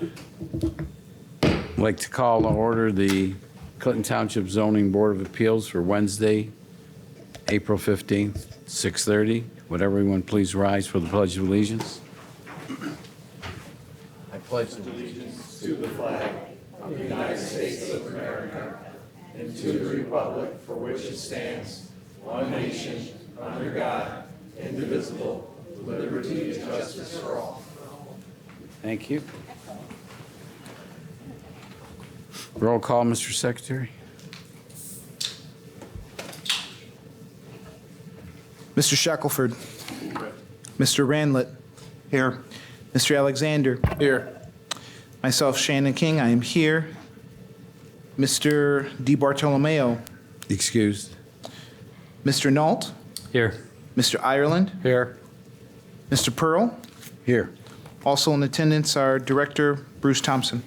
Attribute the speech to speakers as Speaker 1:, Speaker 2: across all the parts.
Speaker 1: I'd like to call to order the Clinton Township Zoning Board of Appeals for Wednesday, April 15th, 6:30. Would everyone please rise for the Pledge of Allegiance? I pledge allegiance
Speaker 2: to the flag of the United States of America and to the republic for which it stands, one nation, under God, indivisible, with liberty and justice for all.
Speaker 1: Thank you. Roll call, Mr. Secretary.
Speaker 3: Mr. Shackelford. Mr. Randlett. Here. Mr. Alexander.
Speaker 2: Here.
Speaker 3: Myself, Shannon King, I am here. Mr. DiBartolomeo.
Speaker 1: Excused.
Speaker 3: Mr. Nault.
Speaker 1: Here.
Speaker 3: Mr. Ireland.
Speaker 1: Here.
Speaker 3: Mr. Pearl.
Speaker 1: Here.
Speaker 3: Also in attendance are Director Bruce Thompson.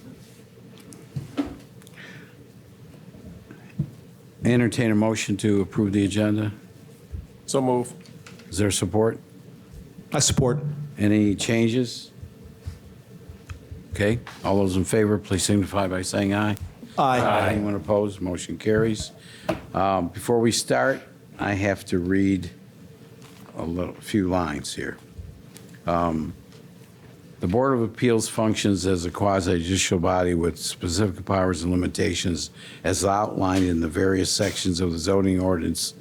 Speaker 1: Entertain a motion to approve the agenda.
Speaker 2: So move.
Speaker 1: Is there support?
Speaker 3: I support.
Speaker 1: Any changes? Okay, all those in favor, please signify by saying aye.
Speaker 3: Aye.
Speaker 1: Anyone opposed? Motion carries. Before we start, I have to read a few lines here. The Board of Appeals functions as a quasi-judicial body with specific powers and limitations as outlined in the various sections of the zoning ordinance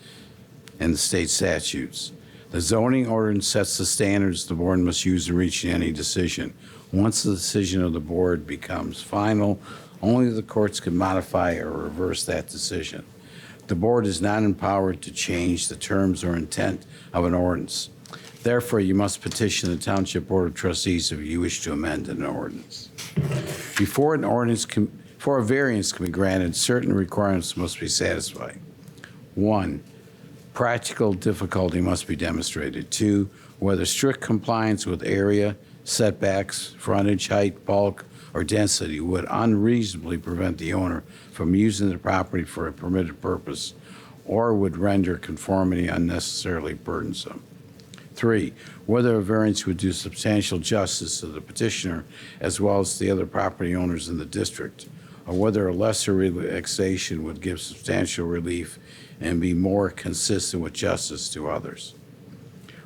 Speaker 1: and the state statutes. The zoning ordinance sets the standards the board must use in reaching any decision. Once the decision of the board becomes final, only the courts can modify or reverse that decision. The board is not empowered to change the terms or intent of an ordinance. Therefore, you must petition the Township Board of Trustees if you wish to amend an ordinance. Before a variance can be granted, certain requirements must be satisfied. 1, practical difficulty must be demonstrated. 2, whether strict compliance with area, setbacks, frontage, height, bulk, or density would unreasonably prevent the owner from using the property for a permitted purpose or would render conformity unnecessarily burdensome. 3, whether a variance would do substantial justice to the petitioner as well as the other property owners in the district, or whether a lesser relaxation would give substantial relief and be more consistent with justice to others.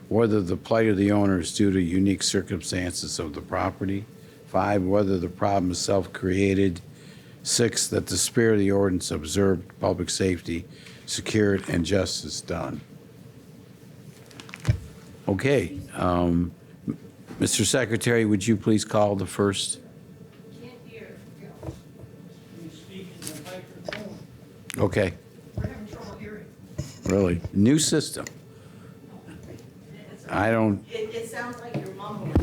Speaker 1: Whether the plight of the owner is due to unique circumstances of the property. 5, whether the problem is self-created. 6, that the spirit of the ordinance observed public safety, secured, and justice done. Okay. Mr. Secretary, would you please call the first?
Speaker 4: Can't hear. Can you speak in the microphone?
Speaker 1: Okay.
Speaker 4: We're having trouble hearing.
Speaker 1: Really? New system. I don't,
Speaker 4: It sounds like you're mumbling.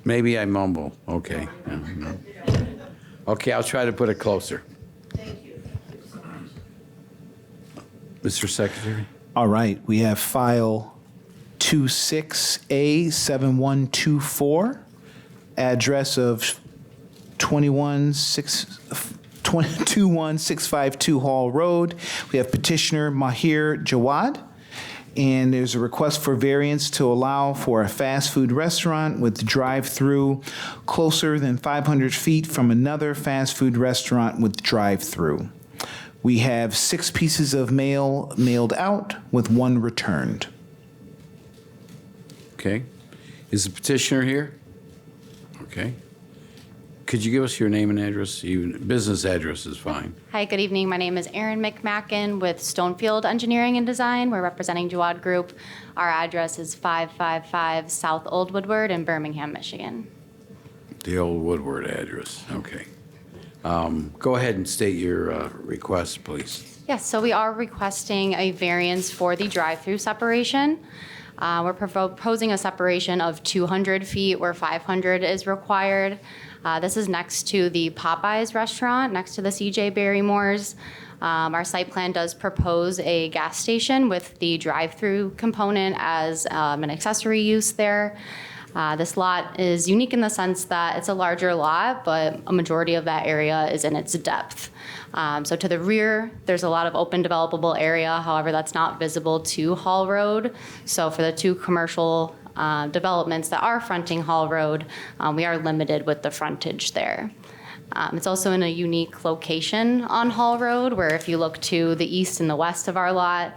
Speaker 1: maybe I mumble. Okay. Okay, I'll try to put it closer.
Speaker 4: Thank you. Thank you so much.
Speaker 1: Mr. Secretary?
Speaker 3: All right, we have file 26A7124, address of 21652 Hall Road. We have petitioner Mahir Jawad, and there's a request for variance to allow for a fast food restaurant with drive-through closer than 500 feet from another fast food restaurant with drive-through. We have 6 pieces of mail mailed out with 1 returned.
Speaker 1: Okay. Is the petitioner here? Okay. Could you give us your name and address? Even business address is fine.
Speaker 5: Hi, good evening. My name is Erin McMacken with Stonefield Engineering and Design. We're representing Jawad Group. Our address is 555 South Old Woodward in Birmingham, Michigan.
Speaker 1: The old Woodward address. Okay. Go ahead and state your request, please.
Speaker 5: Yes, so we are requesting a variance for the drive-through separation. We're proposing a separation of 200 feet where 500 is required. This is next to the Popeyes restaurant, next to the C.J. Barrymore's. Our site plan does propose a gas station with the drive-through component as an accessory use there. This lot is unique in the sense that it's a larger lot, but a majority of that area is in its depth. So to the rear, there's a lot of open developable area. However, that's not visible to Hall Road. So for the 2 commercial developments that are fronting Hall Road, we are limited with the frontage there. It's also in a unique location on Hall Road, where if you look to the east and the west of our lot,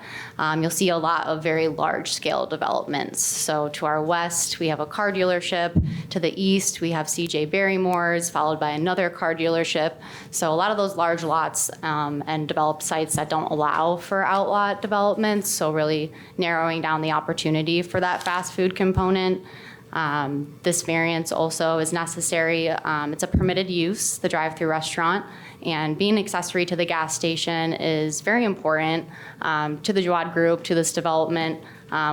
Speaker 5: you'll see a lot of very large-scale developments. So to our west, we have a car dealership. To the east, we have C.J. Barrymore's, followed by another car dealership. So a lot of those large lots and developed sites that don't allow for outlot developments, so really narrowing down the opportunity for that fast food component. This variance also is necessary. It's a permitted use, the drive-through restaurant, and being accessory to the gas station is very important to the Jawad Group, to this development.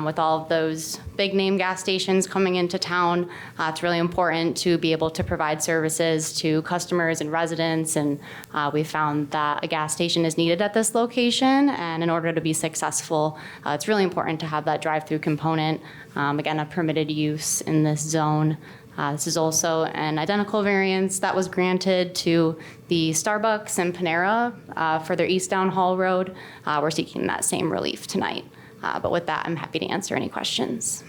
Speaker 5: With all of those big name gas stations coming into town, it's really important to be able to provide services to customers and residents, and we found that a gas station is needed at this location, and in order to be successful, it's really important to have that drive-through component. Again, a permitted use in this zone. This is also an identical variance that was granted to the Starbucks and Panera for their east down Hall Road. We're seeking that same relief tonight. But with that, I'm happy to answer any questions.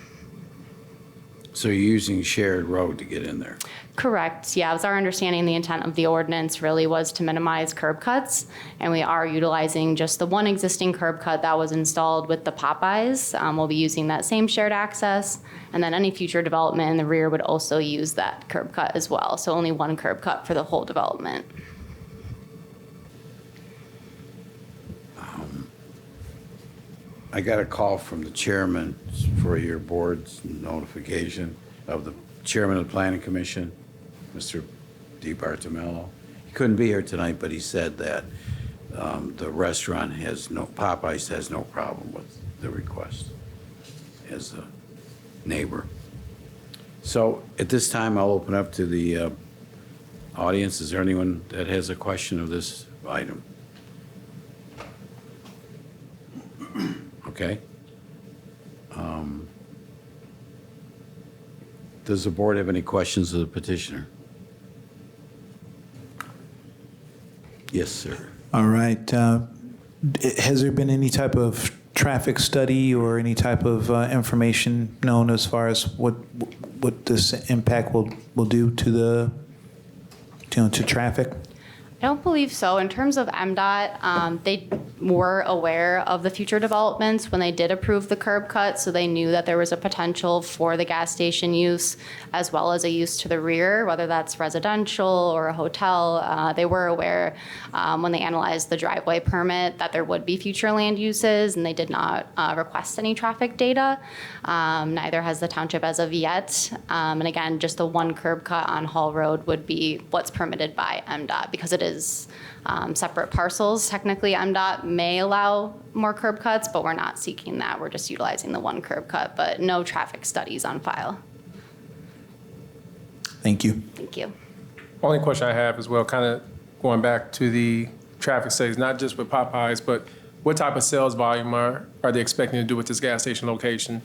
Speaker 1: So you're using shared road to get in there?
Speaker 5: Correct. Yeah, it was our understanding the intent of the ordinance really was to minimize curb cuts, and we are utilizing just the one existing curb cut that was installed with the Popeyes. We'll be using that same shared access, and then any future development in the rear would also use that curb cut as well. So only one curb cut for the whole development.
Speaker 1: I got a call from the chairman for your board's notification of the chairman of the Planning Commission, Mr. DiBartolomeo. He couldn't be here tonight, but he said that the restaurant Popeyes has no problem with the request as a neighbor. So at this time, I'll open up to the audience. Is there anyone that has a question of this item? Okay. Does the board have any questions of the petitioner? Yes, sir.
Speaker 3: All right. Has there been any type of traffic study or any type of information known as far as what this impact will do to the to traffic?
Speaker 5: I don't believe so. In terms of MDOT, they were aware of the future developments when they did approve the curb cut, so they knew that there was a potential for the gas station use as well as a use to the rear, whether that's residential or a hotel. They were aware when they analyzed the driveway permit that there would be future land uses, and they did not request any traffic data. Neither has the township as of yet. And again, just the one curb cut on Hall Road would be what's permitted by MDOT because it is separate parcels. Technically, MDOT may allow more curb cuts, but we're not seeking that. We're just utilizing the one curb cut, but no traffic studies on file.
Speaker 3: Thank you.
Speaker 5: Thank you.
Speaker 2: Only question I have as well, kind of going back to the traffic studies, not just with Popeyes, but what type of sales volume are they expecting to do with this gas station location?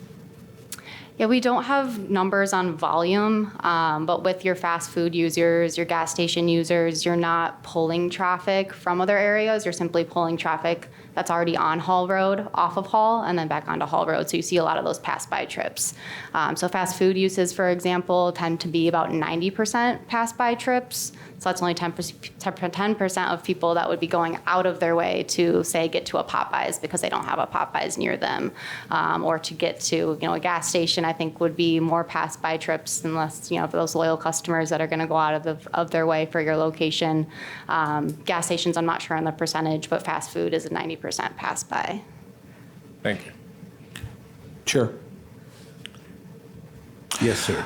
Speaker 5: Yeah, we don't have numbers on volume, but with your fast food users, your gas station users, you're not pulling traffic from other areas. You're simply pulling traffic that's already on Hall Road, off of Hall, and then back onto Hall Road. So you see a lot of those pass-by trips. So fast food uses, for example, tend to be about 90% pass-by trips. So that's only 10% of people that would be going out of their way to, say, get to a Popeyes because they don't have a Popeyes near them, or to get to, a gas station. I think would be more pass-by trips, unless for those loyal customers that are going to go out of their way for your location. Gas stations, I'm not sure on the percentage, but fast food is a 90% pass-by.
Speaker 2: Thank you.
Speaker 3: Sure.
Speaker 1: Yes, sir.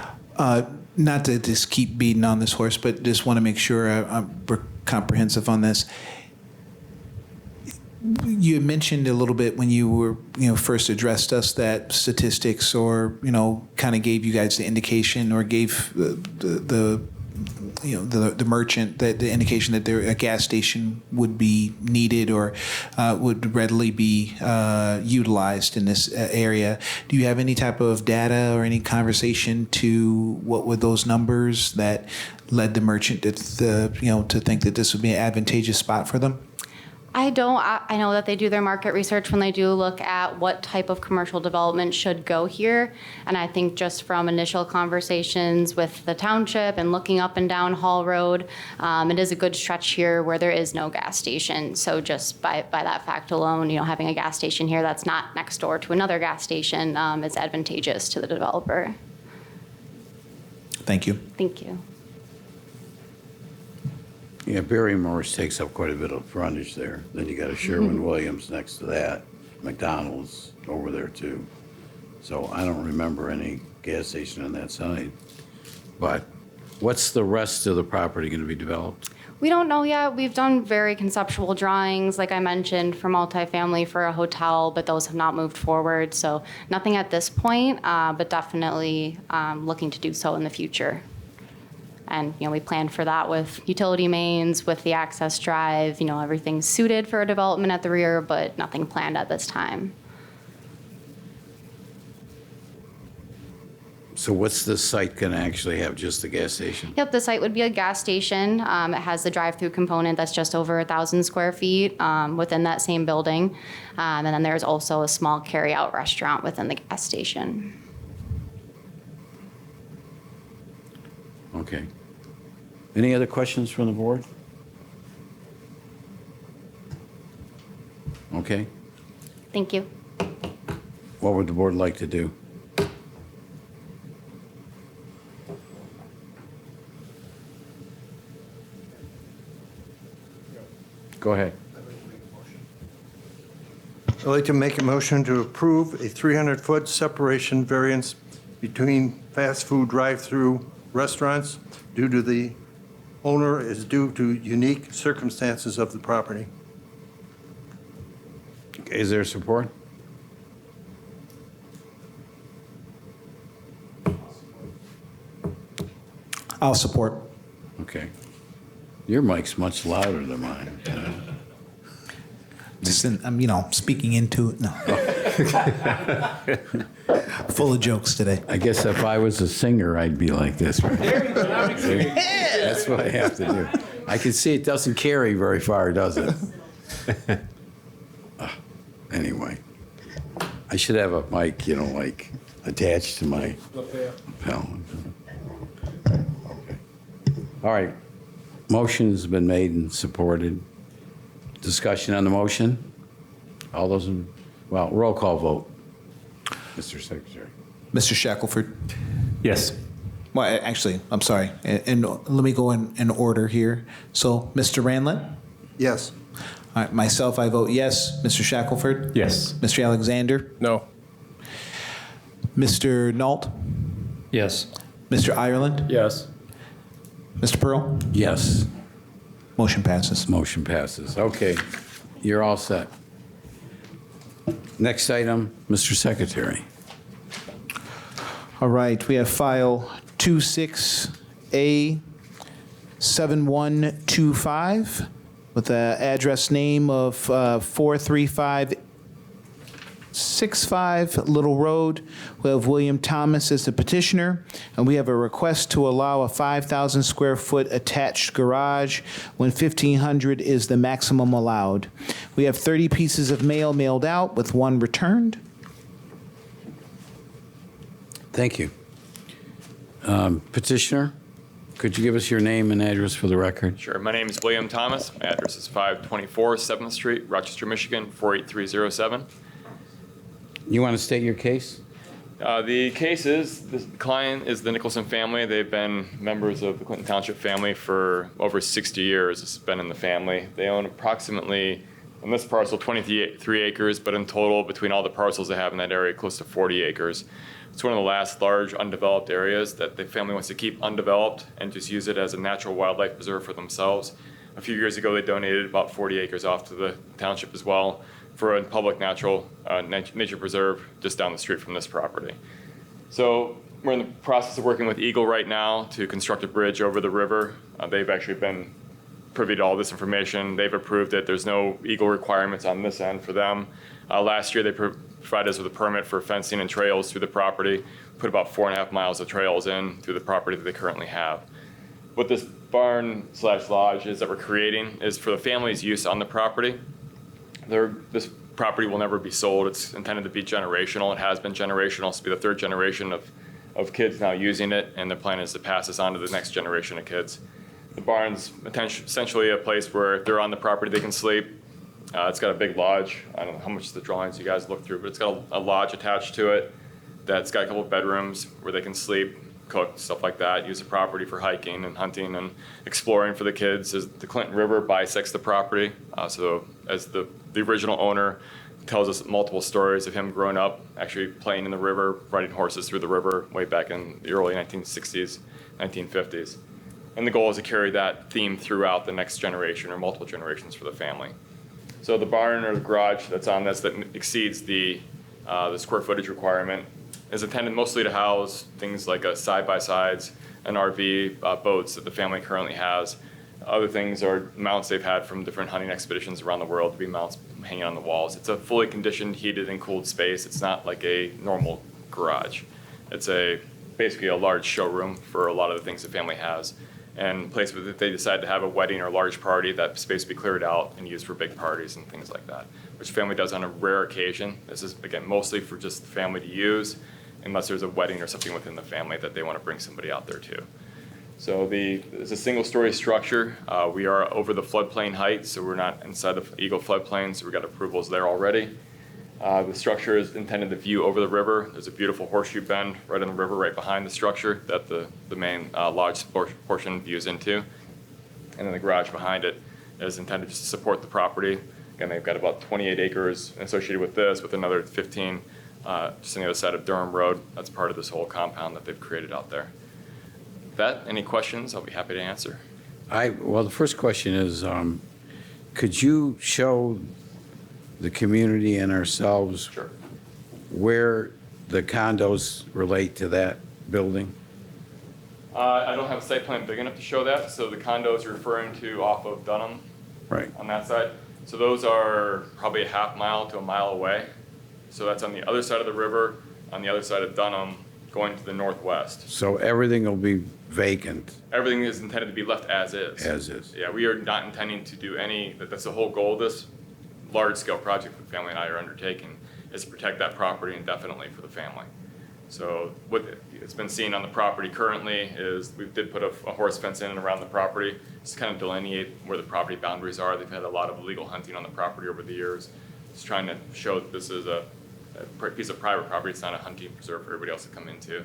Speaker 3: Not to just keep beating on this horse, but just want to make sure we're comprehensive on this. You had mentioned a little bit when you were, first addressed us that statistics or, kind of gave you guys the indication or gave the merchant that the indication that a gas station would be needed or would readily be utilized in this area. Do you have any type of data or any conversation to what were those numbers that led the merchant to think that this would be an advantageous spot for them?
Speaker 5: I don't, I know that they do their market research when they do look at what type of commercial development should go here. And I think just from initial conversations with the township and looking up and down Hall Road, it is a good stretch here where there is no gas station. So just by that fact alone, having a gas station here that's not next door to another gas station is advantageous to the developer.
Speaker 3: Thank you.
Speaker 5: Thank you.
Speaker 1: Yeah, Barry Morris takes up quite a bit of frontage there. Then you got a Sherwin-Williams next to that, McDonald's over there too. So I don't remember any gas station on that side. But what's the rest of the property going to be developed?
Speaker 5: We don't know yet. We've done very conceptual drawings, like I mentioned, for multifamily for a hotel, but those have not moved forward. So nothing at this point, but definitely looking to do so in the future. And, we plan for that with utility mains, with the access drive, everything's suited for a development at the rear, but nothing planned at this time.
Speaker 1: So what's this site going to actually have, just a gas station?
Speaker 5: Yep, the site would be a gas station. It has the drive-through component that's just over 1,000 square feet within that same building. And then there's also a small carry-out restaurant within the gas station.
Speaker 1: Okay. Any other questions from the board? Okay.
Speaker 5: Thank you.
Speaker 1: What would the board like to do? Go ahead.
Speaker 2: I'd like to make a motion to approve a 300-foot separation variance between fast food drive-through restaurants due to the owner is due to unique circumstances of the property.
Speaker 1: Okay, is there support?
Speaker 3: I'll support.
Speaker 1: Okay. Your mic's much louder than mine.
Speaker 3: Just, speaking into it. No. Full of jokes today.
Speaker 1: I guess if I was a singer, I'd be like this, right? That's what I have to do. I can see it doesn't carry very far, does it? Anyway, I should have a mic, like attached to my lapel. Okay. All right. Motion's been made and supported. Discussion on the motion? All those roll call vote. Mr. Secretary.
Speaker 3: Mr. Shackelford.
Speaker 6: Yes.
Speaker 3: Well, actually, I'm sorry. And let me go in order here. So, Mr. Ranlett?
Speaker 2: Yes.
Speaker 3: All right, myself, I vote yes. Mr. Shackelford?
Speaker 6: Yes.
Speaker 3: Mr. Alexander?
Speaker 6: No.
Speaker 3: Mr. Nault?
Speaker 6: Yes.
Speaker 3: Mr. Ireland?
Speaker 6: Yes.
Speaker 3: Mr. Pearl?
Speaker 1: Yes.
Speaker 3: Motion passes.
Speaker 1: Motion passes. Okay. You're all set. Next item, Mr. Secretary.
Speaker 3: All right, we have file 26A7125 with the address name of 43565 Little Road. We have William Thomas as the petitioner, and we have a request to allow a 5,000 square foot attached garage when 1,500 is the maximum allowed. We have 30 pieces of mail mailed out with one returned.
Speaker 1: Thank you. Petitioner, could you give us your name and address for the record?
Speaker 7: Sure. My name is William Thomas. My address is 524 7th Street, Rochester, Michigan, 48307.
Speaker 1: You want to state your case?
Speaker 7: The case is, the client is the Nicholson family. They've been members of the Clinton Township family for over 60 years. It's been in the family. They own approximately, on this parcel, 23 acres, but in total, between all the parcels they have in that area, close to 40 acres. It's one of the last large undeveloped areas that the family wants to keep undeveloped and just use it as a natural wildlife preserve for themselves. A few years ago, they donated about 40 acres off to the township as well for a public natural nature preserve just down the street from this property. So we're in the process of working with Eagle right now to construct a bridge over the river. They've actually been privy to all this information. They've approved it. There's no Eagle requirements on this end for them. Last year, they provided us with a permit for fencing and trails through the property, put about 4.5 miles of trails in through the property that they currently have. What this barn/lodge is that we're creating is for the family's use on the property. This property will never be sold. It's intended to be generational. It has been generational. It's to be the third generation of kids now using it, and the plan is to pass this on to the next generation of kids. The barn's essentially a place where if they're on the property, they can sleep. It's got a big lodge. I don't know how much the drawings you guys look through, but it's got a lodge attached to it that's got a couple of bedrooms where they can sleep, cook, stuff like that, use the property for hiking and hunting and exploring for the kids. As the Clinton River bisects the property. So as the original owner tells us multiple stories of him growing up, actually playing in the river, riding horses through the river way back in the early 1960s, 1950s. And the goal is to carry that theme throughout the next generation or multiple generations for the family. So the barn or the garage that's on this that exceeds the square footage requirement is intended mostly to house things like side-by-sides and RV boats that the family currently has. Other things are mounts they've had from different hunting expeditions around the world to be mounts hanging on the walls. It's a fully conditioned, heated, and cooled space. It's not like a normal garage. It's basically a large showroom for a lot of the things the family has. And a place where if they decide to have a wedding or a large party, that space will be cleared out and used for big parties and things like that, which the family does on a rare occasion. This is, again, mostly for just the family to use, unless there's a wedding or something within the family that they want to bring somebody out there to. So it's a single-story structure. We are over the floodplain height, so we're not inside the Eagle floodplain, so we've got approvals there already. The structure is intended to view over the river. There's a beautiful horseshoe bend right in the river right behind the structure that the main lodge portion views into. And then the garage behind it is intended just to support the property. Again, they've got about 28 acres associated with this, with another 15 just on the other side of Durham Road. That's part of this whole compound that they've created out there. With that, any questions? I'll be happy to answer.
Speaker 1: Well, the first question is, could you show the community and ourselves
Speaker 7: Sure.
Speaker 1: where the condos relate to that building?
Speaker 7: I don't have a site plan big enough to show that, so the condos you're referring to off of Dunham
Speaker 1: Right.
Speaker 7: on that side. So those are probably a half mile to a mile away. So that's on the other side of the river, on the other side of Dunham, going to the northwest.
Speaker 1: So everything will be vacant
Speaker 7: Everything is intended to be left as is.
Speaker 1: as is?
Speaker 7: Yeah, we are not intending to do that's the whole goal of this large-scale project the family and I are undertaking, is to protect that property indefinitely for the family. So what it's been seen on the property currently is we did put a horse fence in and around the property, just to kind of delineate where the property boundaries are. They've had a lot of illegal hunting on the property over the years. Just trying to show that this is a piece of private property. It's not a hunting preserve for everybody else to come into.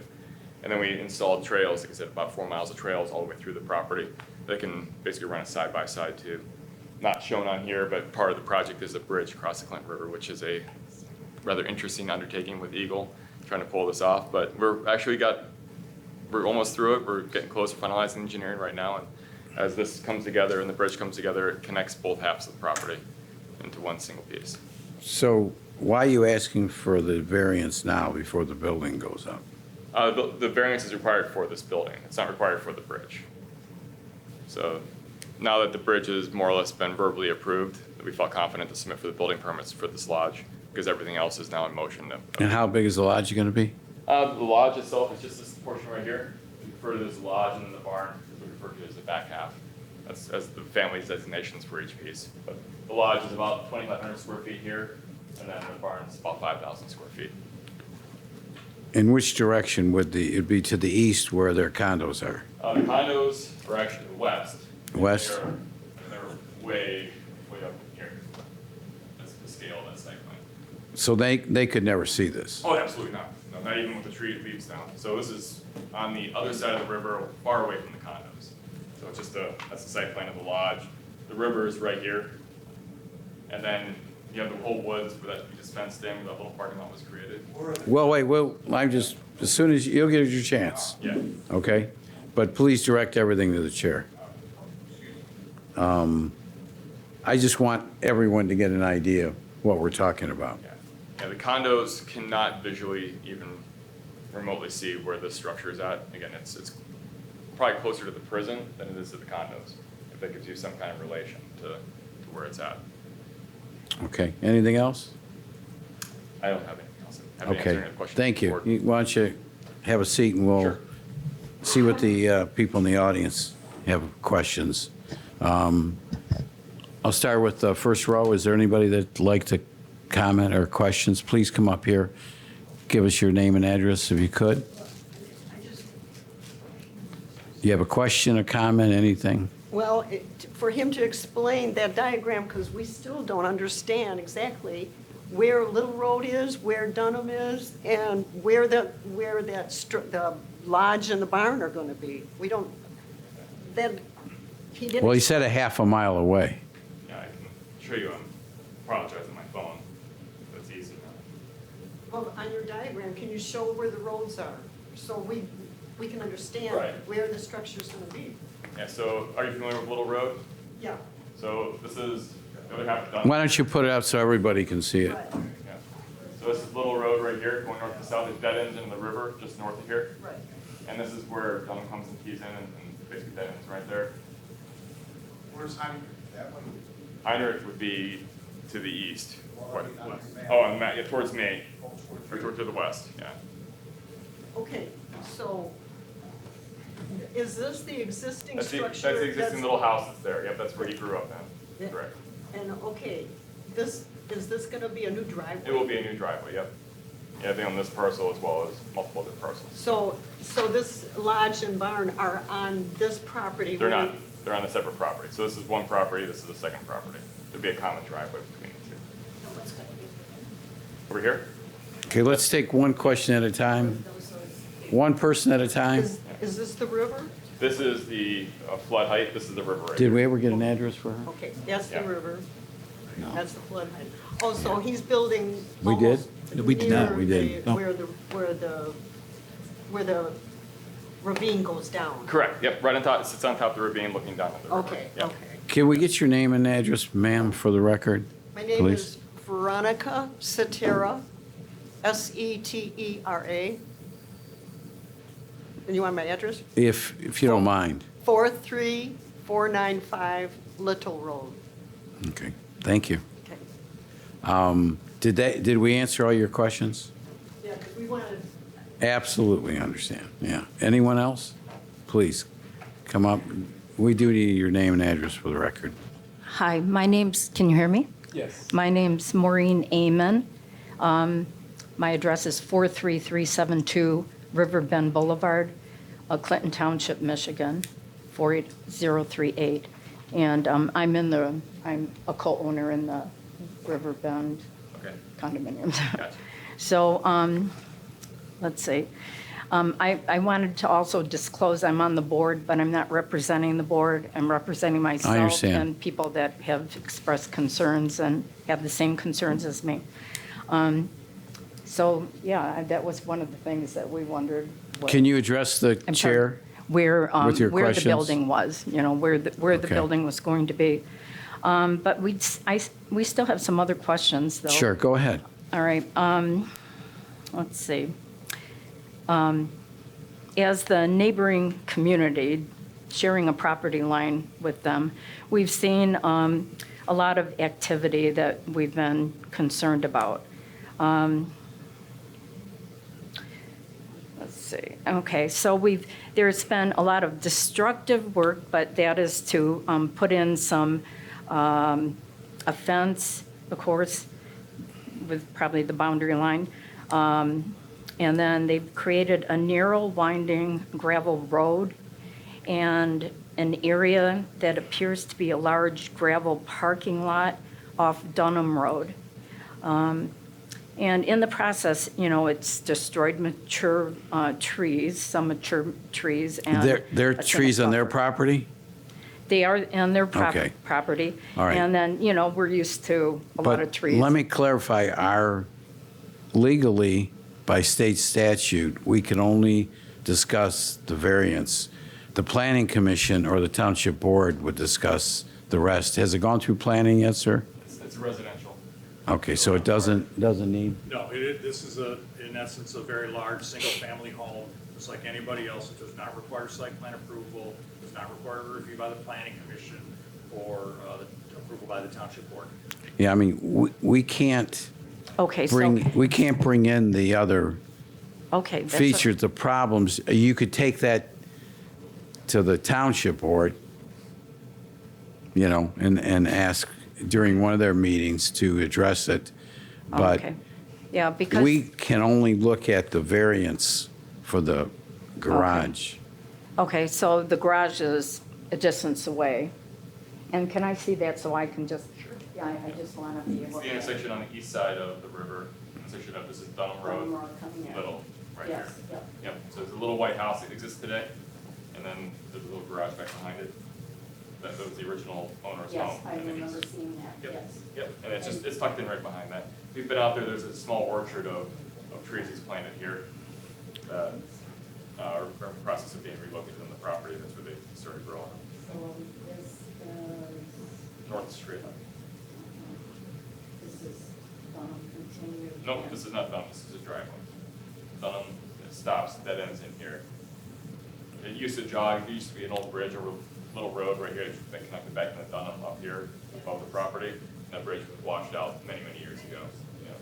Speaker 7: And then we installed trails, like I said, about 4 miles of trails all the way through the property. They can basically run a side-by-side too. Not shown on here, but part of the project is a bridge across the Clinton River, which is a rather interesting undertaking with Eagle, trying to pull this off. But we're almost through it. We're getting close to finalizing engineering right now. And as this comes together and the bridge comes together, it connects both halves of the property into one single piece.
Speaker 1: So why are you asking for the variance now before the building goes up?
Speaker 7: The variance is required for this building. It's not required for the bridge. So now that the bridge has more or less been verbally approved, we felt confident to submit for the building permits for this lodge, because everything else is now in motion.
Speaker 1: And how big is the lodge going to be?
Speaker 7: The lodge itself is just this portion right here. We refer to it as the lodge, and then the barn is we refer to it as the back half. That's as the family's designations for each piece. But the lodge is about 2,500 square feet here, and then the barn's about 5,000 square feet.
Speaker 1: In which direction would it'd be to the east where their condos are?
Speaker 7: The condos are actually west.
Speaker 1: West?
Speaker 7: And they're way up here. That's the scale of that site plan.
Speaker 1: So they could never see this?
Speaker 7: Oh, absolutely not. No, not even with the tree leaves down. So this is on the other side of the river, far away from the condos. So it's just that's the site plan of the lodge. The river is right here. And then you have the whole woods where that you just fenced in, where the little parking lot was created.
Speaker 1: Well, wait, as soon as you'll get your chance,
Speaker 7: Yeah.
Speaker 1: okay? But please direct everything to the chair. I just want everyone to get an idea of what we're talking about.
Speaker 7: Yeah, the condos cannot visually even remotely see where this structure is at. Again, it's probably closer to the prison than it is to the condos, if that gives you some kind of relation to where it's at.
Speaker 1: Okay, anything else?
Speaker 7: I don't have anything else. Happy to answer
Speaker 1: Okay,
Speaker 7: any questions
Speaker 1: thank you.
Speaker 7: before-
Speaker 1: Why don't you have a seat and we'll
Speaker 7: Sure.
Speaker 1: see what the people in the audience have questions. I'll start with the first row. Is there anybody that'd like to comment or questions? Please come up here. Give us your name and address if you could. You have a question, a comment, anything?
Speaker 8: Well, for him to explain that diagram, because we still don't understand exactly where Little Road is, where Dunham is, and where the lodge and the barn are going to be. We don't, he didn't.
Speaker 1: Well, he said a half a mile away.
Speaker 7: Yeah, I can show you. I'm apologizing my phone. That's easy.
Speaker 8: Well, on your diagram, can you show where the roads are? So we can understand
Speaker 7: Right.
Speaker 8: where the structure's going to be.
Speaker 7: Yeah, so are you familiar with Little Road?
Speaker 8: Yeah.
Speaker 7: So this is the other half of Dunham.
Speaker 1: Why don't you put it up so everybody can see it?
Speaker 8: Right.
Speaker 7: Yeah. So this is Little Road right here, going north to south. There's dead ends in the river just north of here.
Speaker 8: Right.
Speaker 7: And this is where Dunham comes and keys in and basically dead ends right there.
Speaker 2: Where's Heinrich? That one?
Speaker 7: Heinrich would be to the east. Quite west. Oh, on the map, yeah, towards me. Or to the west, yeah.
Speaker 8: Okay, so is this the existing
Speaker 7: That's the
Speaker 8: structure?
Speaker 7: existing little house that's there. Yep, that's where he grew up in.
Speaker 8: Yeah.
Speaker 7: Correct.
Speaker 8: And, okay, is this gonna be a new driveway?
Speaker 7: It will be a new driveway, yep. Yeah, they own this parcel as well as multiple other parcels.
Speaker 8: So this lodge and barn are on this property?
Speaker 7: They're not, they're on a separate property. So this is one property, this is a second property. There'd be a common driveway between the two. Over here?
Speaker 1: Okay, let's take one question at a time. One person at a time.
Speaker 8: Is this the river?
Speaker 7: This is the flood height, this is the river right
Speaker 1: Did
Speaker 7: here.
Speaker 1: we ever get an address for her?
Speaker 8: Okay, that's the
Speaker 7: Yeah.
Speaker 8: river. That's the flood height. Oh, so he's building
Speaker 1: We did?
Speaker 8: almost
Speaker 3: We did not.
Speaker 8: near
Speaker 1: We did.
Speaker 8: the- where the ravine goes down?
Speaker 7: Correct, yep, right on top, it sits on top of the ravine looking down at the river.
Speaker 8: Okay,
Speaker 7: Yep.
Speaker 8: okay.
Speaker 1: Can we get your name and address, ma'am, for the record?
Speaker 8: My name
Speaker 1: Please.
Speaker 8: is Veronica Cetera, Setera. And you want my address?
Speaker 1: If you don't mind.
Speaker 8: 43495 Little Road.
Speaker 1: Okay, thank you.
Speaker 8: Okay.
Speaker 1: Did we answer all your questions?
Speaker 8: Yeah, because we wanted,
Speaker 1: Absolutely understand, yeah. Anyone else? Please, come up. We do need your name and address for the record.
Speaker 9: Hi, my name's, can you hear me?
Speaker 6: Yes.
Speaker 9: My name's Maureen Amen. My address is 43372 River Bend Boulevard, Clinton Township, Michigan, 48038. And I'm a co-owner in the River Bend
Speaker 7: Okay,
Speaker 9: condominiums.
Speaker 7: gotcha.
Speaker 9: So, let's see. I wanted to also disclose I'm on the board, but I'm not representing the board. I'm representing myself.
Speaker 1: understand.
Speaker 9: And people that have expressed concerns and have the same concerns as me. So, yeah, that was one of the things that we wondered.
Speaker 1: Can you address the
Speaker 9: I'm sorry,
Speaker 1: chair?
Speaker 9: Where,
Speaker 1: with your
Speaker 9: where the
Speaker 1: questions?
Speaker 9: building was, where the
Speaker 1: Okay.
Speaker 9: building was going to be. But we still have some other questions, though.
Speaker 1: Sure, go ahead.
Speaker 9: All right, let's see. As the neighboring community, sharing a property line with them, we've seen a lot of activity that we've been concerned about. Let's see, okay, so there's been a lot of destructive work, but that is to put in some, a fence, of course, with probably the boundary line. And then they've created a narrow winding gravel road and an area that appears to be a large gravel parking lot off Dunham Road. And in the process, it's destroyed mature trees, some mature trees. And
Speaker 1: There are
Speaker 9: a
Speaker 1: trees on their
Speaker 9: buffer.
Speaker 1: property?
Speaker 9: They are on their
Speaker 1: Okay.
Speaker 9: property.
Speaker 1: All right.
Speaker 9: And then, we're used to a lot of trees.
Speaker 1: But let me clarify, legally, by state statute, we can only discuss the variance. The planning commission or the township board would discuss the rest. Has it gone through planning yet, sir?
Speaker 7: It's residential.
Speaker 1: Okay, so it doesn't need,
Speaker 10: No, this is in essence, a very large, single-family home, just like anybody else. It does not require site plan approval, does not require a review by the planning commission or approval by the township board.
Speaker 1: yeah, I mean, we can't
Speaker 9: Okay, so,
Speaker 1: we can't bring in the other
Speaker 9: okay. that's a-
Speaker 1: features, the problems. You could take that to the township board, and ask during one of their meetings to address it, but
Speaker 9: Okay. Yeah, because.
Speaker 1: we can only look at the variance for the garage.
Speaker 9: Okay, so the garage is a distance away. And can I see that so I can just, yeah, I just want to be
Speaker 7: It's
Speaker 9: able
Speaker 7: the
Speaker 9: to.
Speaker 7: intersection on the east side of the river. Intersection of, this is Dunham
Speaker 9: Dunham
Speaker 7: Road,
Speaker 9: Road coming in.
Speaker 7: little, right here.
Speaker 9: Yes, yep.
Speaker 7: Yep, so there's a little white house that exists today, and then there's a little garage back behind it. That was the original owner's home.
Speaker 9: Yes, I
Speaker 7: and then
Speaker 9: remember
Speaker 7: he's-
Speaker 9: seeing that,
Speaker 7: Yep,
Speaker 9: yes.
Speaker 7: yep, and it's just, it's tucked in right behind that. If you've been out there, there's a small orchard of trees he's planted here that are in the process of being relocated on the property. That's where they started growing.
Speaker 9: So this is,
Speaker 7: North Street.
Speaker 9: this is continued.
Speaker 7: No, this is not Dunham, this is a driveway. Dunham, it stops, dead ends in here. It used to jog, there used to be an old bridge over a little road right here that connected back to Dunham up here above the property. That bridge was washed out many, many years ago. Yeah.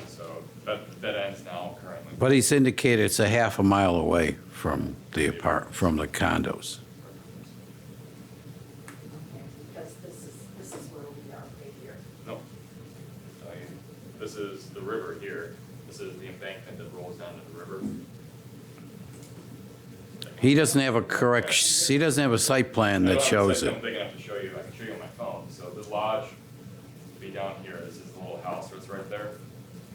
Speaker 7: So that ends now currently.
Speaker 1: But he's indicated it's a half a mile away from the from the condos.
Speaker 9: Because this is where we are right here.
Speaker 7: No. I mean, this is the river here. This is the embankment that rolls down to the river.
Speaker 1: He doesn't have a correct, he doesn't have a site plan that shows
Speaker 7: I'm
Speaker 1: it.
Speaker 7: big enough to show you. I can show you on my phone. So the lodge would be down here. This is the little house that's right there.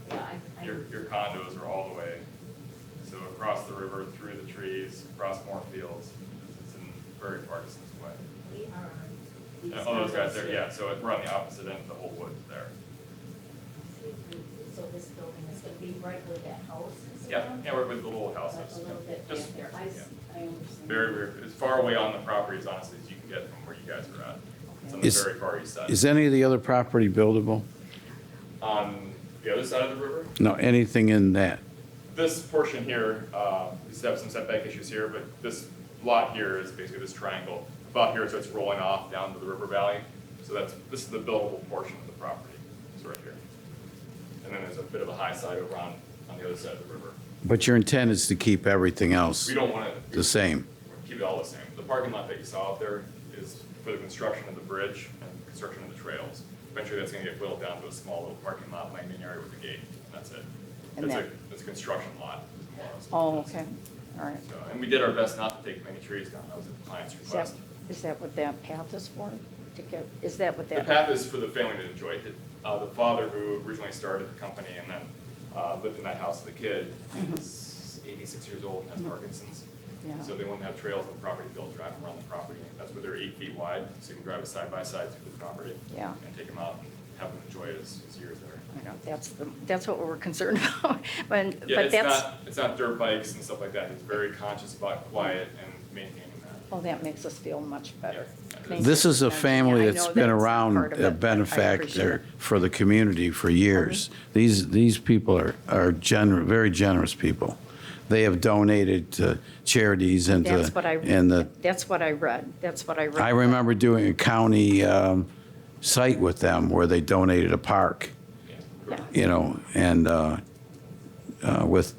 Speaker 9: Yeah,
Speaker 7: Your condos are all the way. So across the river, through the trees, across more fields. It's in very far distance away.
Speaker 9: we are.
Speaker 7: And all those guys there, yeah. So we're on the opposite end of the whole woods there.
Speaker 9: So this building is going to be right where that house is?
Speaker 7: Yeah,
Speaker 9: around?
Speaker 7: yeah, we're with the little houses.
Speaker 9: A little bit
Speaker 7: Just-
Speaker 9: back there. I understand.
Speaker 7: Very, very, as far away on the property as honestly as you can get from where you guys are at. It's on the
Speaker 1: Is-
Speaker 7: very far east side.
Speaker 1: Is any of the other property buildable?
Speaker 7: On the other side of the river,
Speaker 1: No, anything in that?
Speaker 7: this portion here, we still have some setback issues here, but this lot here is basically this triangle. About here, so it's rolling off down to the river valley. So this is the buildable portion of the property. It's right here. And then there's a bit of a high side over on the other side of the river.
Speaker 1: But your intent is to keep everything else
Speaker 7: We don't want to.
Speaker 1: the same?
Speaker 7: Keep it all the same. The parking lot that you saw out there is for the construction of the bridge and construction of the trails. Eventually, that's gonna get whittled down to a small little parking lot, landing area with a gate, and that's it.
Speaker 9: And
Speaker 7: It's a construction lot.
Speaker 9: Oh, okay, all right.
Speaker 7: So, and we did our best not to take many trees down. That was at the client's request.
Speaker 9: Is that what that path is for? Is that what
Speaker 7: The
Speaker 9: that?
Speaker 7: path is for the family to enjoy it. The father who originally started the company and then lived in that house as a kid, is 86 years old and has Parkinson's.
Speaker 9: Yeah.
Speaker 7: So they want to have trails on the property built, drive around the property. That's where they're 8 feet wide, so you can drive it side by side through the property.
Speaker 9: Yeah.
Speaker 7: And take them out and have them enjoy it as years there.
Speaker 9: I know, that's what we're concerned about. But
Speaker 7: Yeah,
Speaker 9: that's,
Speaker 7: it's not dirt bikes and stuff like that. He's very conscious about quiet and maintaining that.
Speaker 9: oh, that makes us feel much better.
Speaker 7: Yeah.
Speaker 9: Thank
Speaker 1: This
Speaker 9: you
Speaker 1: is
Speaker 9: for
Speaker 1: a family
Speaker 9: mentioning. I
Speaker 1: that's
Speaker 9: know
Speaker 1: been
Speaker 9: that's
Speaker 1: around,
Speaker 9: part of it,
Speaker 1: a
Speaker 9: but I appreciate
Speaker 1: benefactor
Speaker 9: it.
Speaker 1: for the community for years. These people are very generous people. They have donated to charities and to,
Speaker 9: That's what I,
Speaker 1: and the,
Speaker 9: that's what I read, that's what I read.
Speaker 1: I remember doing a county site with them where they donated a park,
Speaker 9: Yeah.
Speaker 1: you know, and with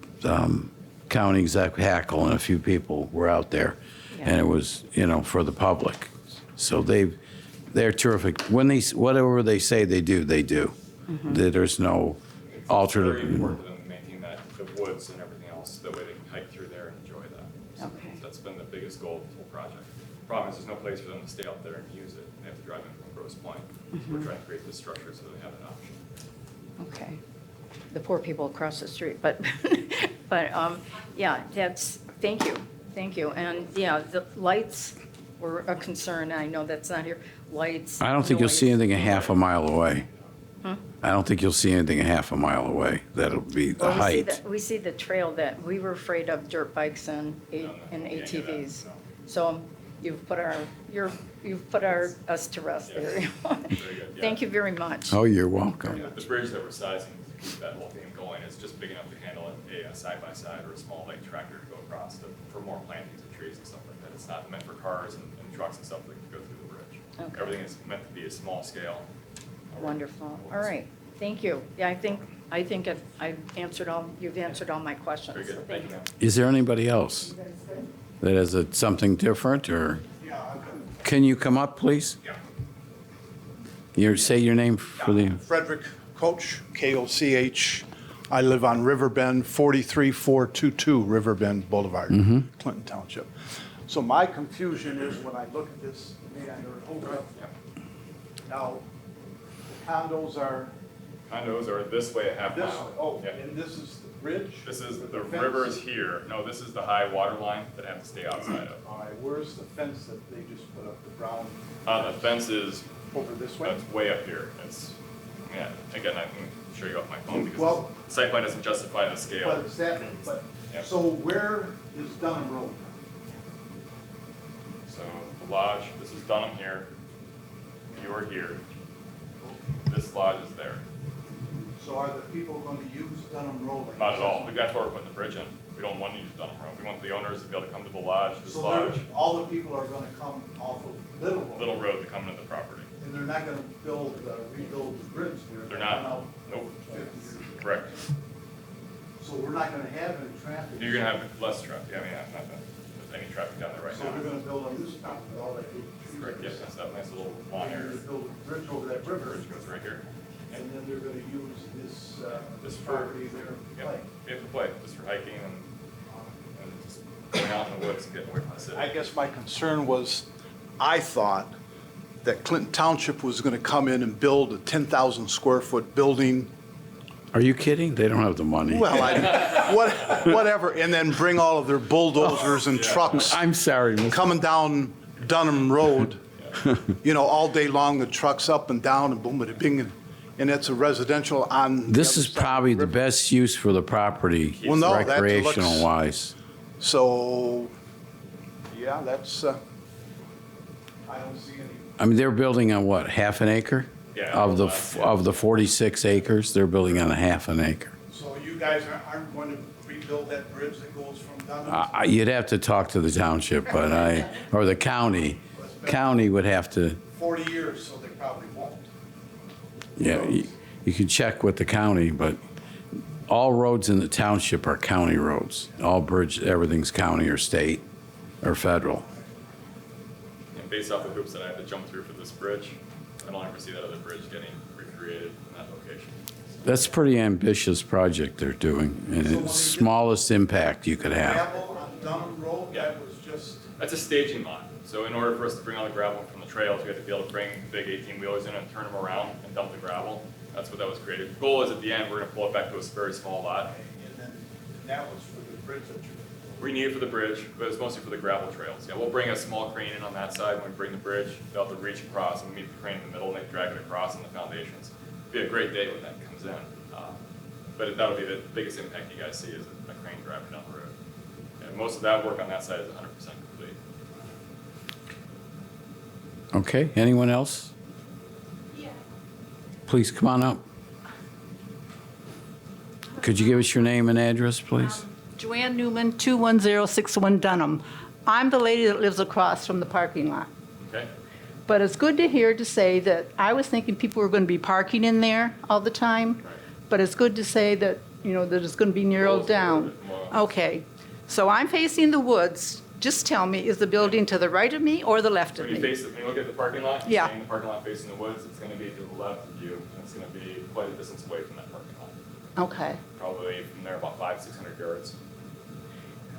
Speaker 1: County Exec Hackle and a few people were out there. And it was, you know, for the public. So they're terrific. Whatever they say they do, they do. There's no
Speaker 7: It's very
Speaker 1: alternative.
Speaker 7: important to them to maintain that, the woods and everything else. That way they can hike through there and enjoy that. So
Speaker 9: Okay.
Speaker 7: That's been the biggest goal of the whole project. Problem is, there's no place for them to stay out there and use it. They have to drive in from Grosse Pointe. So we're trying to create this structure so they have an option.
Speaker 9: Okay. The poor people across the street, but, yeah, thank you. And, yeah, the lights were a concern, I know that's not here, lights.
Speaker 1: I don't think you'll see
Speaker 9: noise.
Speaker 1: anything a half a mile away. I don't think you'll see anything a half a mile away. That'll be the
Speaker 9: Well,
Speaker 1: height.
Speaker 9: we see the trail that, we were afraid of dirt bikes and ATVs. So you've put us to rest there.
Speaker 7: Very good, yeah.
Speaker 9: Thank you very much.
Speaker 1: Oh, you're welcome.
Speaker 7: Yeah, the bridge that we're sizing to keep that whole thing going is just big enough to handle a side-by-side or a small light tractor to go across for more plantings of trees and stuff like that. It's not meant for cars and trucks and stuff that can go through the bridge.
Speaker 9: Okay.
Speaker 7: Everything is meant to be a small scale.
Speaker 9: Wonderful. All right. Thank you. Yeah, I think you've answered all my questions.
Speaker 7: Very good, thank you.
Speaker 1: Is there anybody else that has something different, or? Can you come up, please?
Speaker 10: Yeah.
Speaker 1: You say your name for the,
Speaker 11: Frederick Koch, K-O-C-H. I live on Riverbend, 43422 Riverbend Boulevard, Clinton Township. So my confusion is when I look at this, may I hold it up? Now, the condos are
Speaker 7: Condos are this way a half
Speaker 11: this,
Speaker 7: mile.
Speaker 11: oh,
Speaker 7: Yep.
Speaker 11: and this is the bridge?
Speaker 7: This is,
Speaker 11: with
Speaker 7: the
Speaker 11: fence?
Speaker 7: river is here. No, this is the high water line that I have to stay outside of.
Speaker 11: All right, where's the fence that they just put up, the brown?
Speaker 7: The fence is,
Speaker 11: Over this way?
Speaker 7: that's way up here. It's, yeah, again, I can show you off my phone because
Speaker 11: Well-
Speaker 7: the site plan doesn't justify the scale.
Speaker 11: But is that, but,
Speaker 7: Yep.
Speaker 11: so where is Dunham Road?
Speaker 7: So the lodge, this is Dunham here. You are here. This lodge is there.
Speaker 11: So are the people going to use Dunham Road? like
Speaker 7: Not at
Speaker 11: this?
Speaker 7: all. That's why we're putting the bridge in. We don't want to use Dunham Road. We want the owners to be able to come to the lodge, this
Speaker 11: So
Speaker 7: lodge,
Speaker 11: all the people are gonna come off of Little Road?
Speaker 7: Little Road to come into the property.
Speaker 11: And they're not gonna rebuild the bridge there?
Speaker 7: They're
Speaker 11: Now,
Speaker 7: not. Nope.
Speaker 11: 50 years.
Speaker 7: Correct.
Speaker 11: So we're not gonna have any traffic?
Speaker 7: You're gonna have less traffic. I mean, not any traffic down there right
Speaker 11: So we're
Speaker 7: now.
Speaker 11: gonna build on this property, all that big trees?
Speaker 7: Correct, yes, that's that nice little lawn
Speaker 11: And
Speaker 7: area.
Speaker 11: they're gonna build a bridge over that river,
Speaker 7: Bridge goes right here.
Speaker 11: and then they're gonna use this
Speaker 7: This for-
Speaker 11: property there to play?
Speaker 7: Yep, we have to play, just for hiking and just going out in the woods and getting away from the city.
Speaker 11: I guess my concern was, I thought that Clinton Township was gonna come in and build a 10,000 square foot building.
Speaker 1: are you kidding? They don't have the money.
Speaker 11: Well, whatever, and then bring all of their bulldozers and trucks
Speaker 1: I'm sorry, Mr.
Speaker 11: coming down Dunham Road, you know, all day long, the trucks up and down and boom, bada bing, and it's a residential on. the
Speaker 1: This
Speaker 11: other
Speaker 1: is
Speaker 11: side of
Speaker 1: probably the
Speaker 11: river.
Speaker 1: best use for the property,
Speaker 11: Well, no, that looks-
Speaker 1: recreational wise.
Speaker 11: So, yeah, that's, I don't see any.
Speaker 1: I mean, they're building on what, half an acre?
Speaker 7: Yeah,
Speaker 1: Of the,
Speaker 7: less, yeah.
Speaker 1: of the 46 acres, they're building on a half an acre.
Speaker 11: So you guys aren't going to rebuild that bridge that goes from Dunham?
Speaker 1: You'd have to talk to the township, but or the county. County would have to,
Speaker 11: 40 years, so they probably won't.
Speaker 1: yeah, you can check with the county, but all roads in the township are county roads. All bridge, everything's county or state or federal.
Speaker 7: And based off the hoops that I have to jump through for this bridge, I don't ever see that other bridge getting recreated in that location.
Speaker 1: That's a pretty ambitious project they're doing, and it's smallest impact you could have.
Speaker 11: Gravel on Dunham Road,
Speaker 7: Yeah.
Speaker 11: that was just,
Speaker 7: That's a staging lot. So in order for us to bring all the gravel from the trails, we had to be able to bring big 18-wheelers in and turn them around and dump the gravel. That's what that was created. The goal is at the end, we're gonna pull it back to a very small lot.
Speaker 11: and then that was for the bridge that you.
Speaker 7: We need it for the bridge, but it's mostly for the gravel trails. Yeah, we'll bring a small crane in on that side when we bring the bridge. They'll have to reach across and meet the crane in the middle and they drag it across on the foundations. Be a great day when that comes in. But that'll be the biggest impact you guys see is a crane driving down the road. And most of that work on that side is 100% complete.
Speaker 1: Okay, anyone else?
Speaker 5: Yeah.
Speaker 1: Please come on up. Could you give us your name and address, please?
Speaker 12: Joanne Newman, 21061 Dunham. I'm the lady that lives across from the parking lot.
Speaker 7: Okay?
Speaker 12: But it's good to hear to say that I was thinking people were going to be parking in there all the time. But it's good to say that, you know, that it's going to be narrowed down. Okay. So I'm facing the woods. Just tell me, is the building to the right of me or the left of
Speaker 7: When you
Speaker 12: me?
Speaker 7: face, when you look at the parking lot,
Speaker 12: Yeah.
Speaker 7: you're seeing the parking lot facing the woods, it's gonna be to the left of you, and it's gonna be quite a distance away from that parking lot.
Speaker 12: Okay.
Speaker 7: Probably from there about 500-600 yards.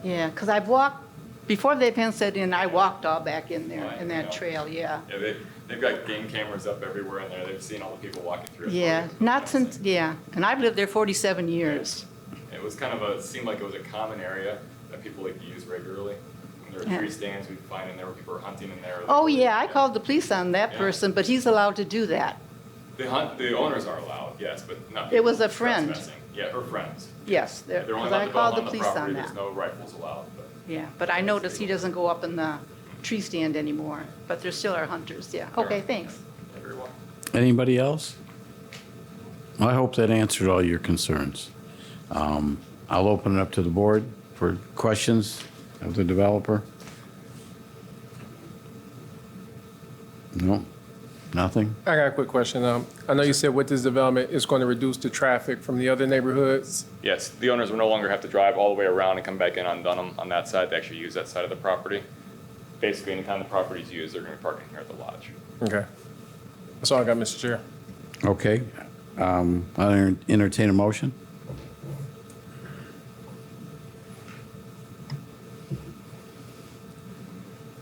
Speaker 12: Yeah, because I've walked, before the event set in, I walked all back in there,
Speaker 7: Right,
Speaker 12: in
Speaker 7: yeah.
Speaker 12: that trail, yeah.
Speaker 7: Yeah, they've got game cameras up everywhere in there, they've seen all the people walking through. it.
Speaker 12: Yeah, not since, yeah. And I've lived there 47 years.
Speaker 7: It was kind of it seemed like it was a common area that people like to use regularly. When there
Speaker 12: Yeah.
Speaker 7: were tree stands, we'd find in there where people were hunting in there.
Speaker 12: Oh, yeah, I called the police on that
Speaker 7: Yeah.
Speaker 12: person, but he's allowed to do that.
Speaker 7: The owners are allowed, yes, but not.
Speaker 12: It was
Speaker 7: people
Speaker 12: a friend.
Speaker 7: trespassing. Yeah, her friends.
Speaker 12: Yes,
Speaker 7: They're only
Speaker 12: because
Speaker 7: allowed
Speaker 12: I
Speaker 7: to go
Speaker 12: called the
Speaker 7: on the
Speaker 12: police
Speaker 7: property,
Speaker 12: on
Speaker 7: there's
Speaker 12: that.
Speaker 7: no rifles allowed, but.
Speaker 12: Yeah, but I noticed he doesn't go up in the tree stand anymore, but there still are hunters, yeah. Okay, thanks.
Speaker 7: Very well.
Speaker 1: Anybody else? Well, I hope that answered all your concerns. I'll open it up to the board for questions of the developer. No, nothing?
Speaker 13: I got a quick question. I know you said with this development, it's going to reduce the traffic from the other neighborhoods.
Speaker 7: Yes, the owners will no longer have to drive all the way around and come back in on Dunham on that side. They actually use that side of the property. Basically, anytime the property's used, they're going to be parking here at the lodge.
Speaker 13: Okay. That's all I got, Mr. Chair.
Speaker 1: Okay. I'll entertain a motion.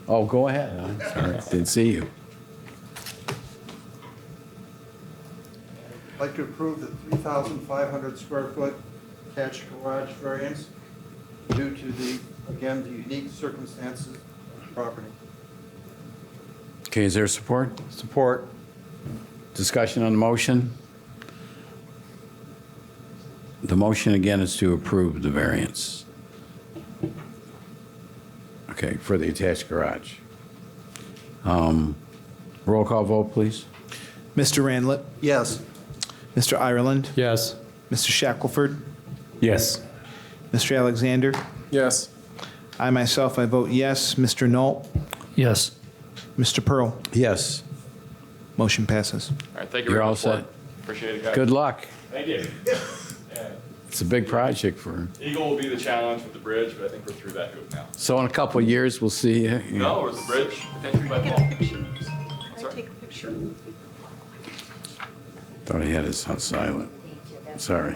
Speaker 1: Oh, go ahead. I'm sorry, didn't see you.
Speaker 14: I'd like to approve the 3,500 square foot attached garage variance due to the, again, the unique circumstances of the property.
Speaker 1: Okay, is there support?
Speaker 14: Support.
Speaker 1: Discussion on the motion? The motion again is to approve the variance. Okay, for the attached garage. Roll call vote, please.
Speaker 3: Mr. Randlet,
Speaker 14: Yes.
Speaker 3: Mr. Ireland,
Speaker 6: Yes.
Speaker 3: Mr. Shackelford,
Speaker 6: Yes.
Speaker 3: Mr. Alexander.
Speaker 13: Yes.
Speaker 3: I myself, I vote yes. Mr. Knoll,
Speaker 6: Yes.
Speaker 3: Mr. Pearl.
Speaker 1: Yes.
Speaker 3: Motion passes.
Speaker 7: All right, thank you
Speaker 1: You're
Speaker 7: very
Speaker 1: all
Speaker 7: much. for it.
Speaker 1: set.
Speaker 7: Appreciate it, guys.
Speaker 1: Good luck.
Speaker 7: Thank you.
Speaker 1: It's a big project for,
Speaker 7: Eagle will be the challenge with the bridge, but I think we're through that hoop now.
Speaker 1: so in a couple of years, we'll see you.
Speaker 7: No, or the bridge potentially by
Speaker 8: Get
Speaker 7: fall.
Speaker 8: a picture. Can I
Speaker 7: Sorry?
Speaker 8: take a picture?
Speaker 1: Thought he had his on silent. Sorry.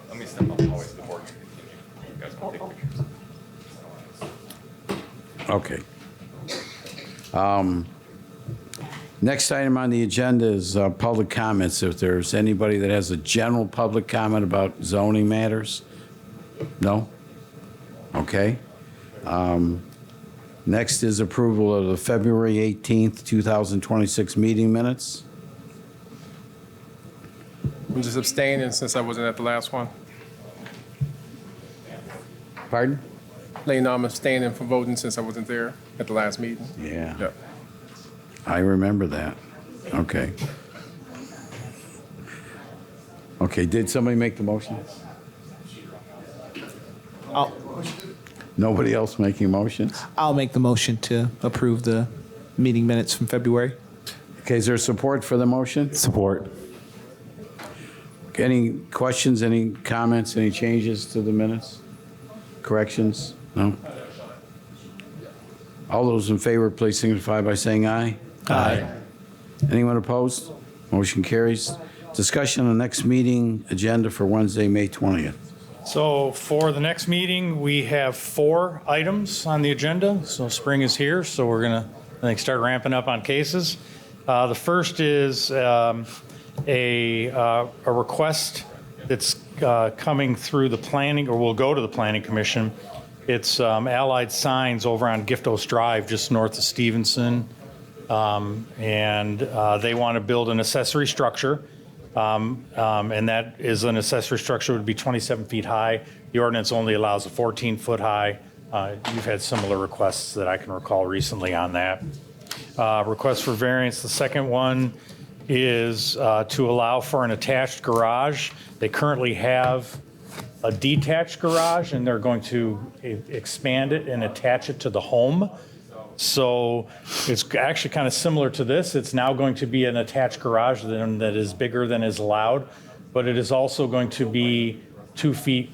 Speaker 7: Let me step up always to the board. You guys want to take pictures?
Speaker 1: Okay. Next item on the agenda is public comments. If there's anybody that has a general public comment about zoning matters? No? Okay. Next is approval of the February 18th, 2026 meeting minutes.
Speaker 13: I'm just abstaining since I wasn't at the last one.
Speaker 1: Pardon?
Speaker 13: Letting you know I'm abstaining from voting since I wasn't there at the last meeting.
Speaker 1: Yeah.
Speaker 13: Yep.
Speaker 1: I remember that. Okay. Okay, did somebody make the motion? Nobody else making motions?
Speaker 3: I'll make the motion to approve the meeting minutes from February.
Speaker 1: Okay, is there support for the motion?
Speaker 6: Support.
Speaker 1: Any questions, any comments, any changes to the minutes? Corrections? No? All those in favor, please signify by saying aye.
Speaker 3: Aye.
Speaker 1: Anyone opposed? Motion carries. Discussion on the next meeting agenda for Wednesday, May 20th.
Speaker 10: So for the next meeting, we have 4 items on the agenda. So spring is here, so we're going to, I think, start ramping up on cases. The first is a request that's coming through the planning, or will go to the Planning Commission. It's Allied Signs over on Giftos Drive, just north of Stevenson. And they want to build an accessory structure. And that is an accessory structure would be 27 feet high. The ordinance only allows a 14-foot high. You've had similar requests that I can recall recently on that. Request for variance, the second one is to allow for an attached garage. They currently have a detached garage, and they're going to expand it and attach it to the home. So it's actually kind of similar to this. It's now going to be an attached garage that is bigger than is allowed, but it is also going to be 2 feet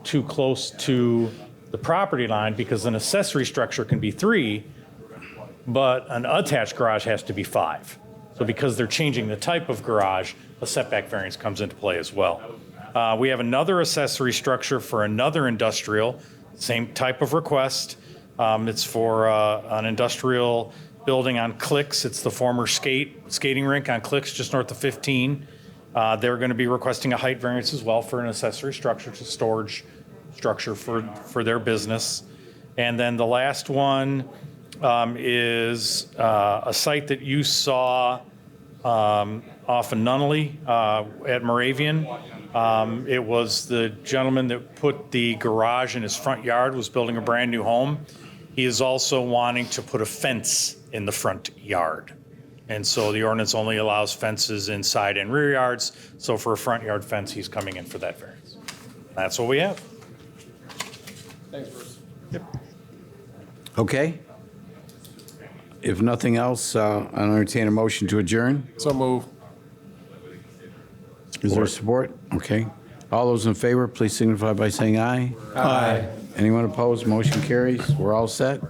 Speaker 10: too close to the property line, because an accessory structure can be 3, but an attached garage has to be 5. So because they're changing the type of garage, a setback variance comes into play as well. We have another accessory structure for another industrial, same type of request. It's for an industrial building on Clicks. It's the former skating rink on Clicks, just north of 15. They're going to be requesting a height variance as well for an accessory structure, to storage structure for their business. And then the last one is a site that you saw off of Nunnally at Moravian. It was the gentleman that put the garage in his front yard, was building a brand new home. He is also wanting to put a fence in the front yard. And so the ordinance only allows fences inside and rear yards. So for a front yard fence, he's coming in for that variance. That's what we have.
Speaker 13: Thanks, Bruce.
Speaker 1: Okay? If nothing else, I'll entertain a motion to adjourn.
Speaker 13: So move.
Speaker 1: Is there support? Okay. All those in favor, please signify by saying aye.
Speaker 6: Aye.
Speaker 1: Anyone opposed? Motion carries. We're all set.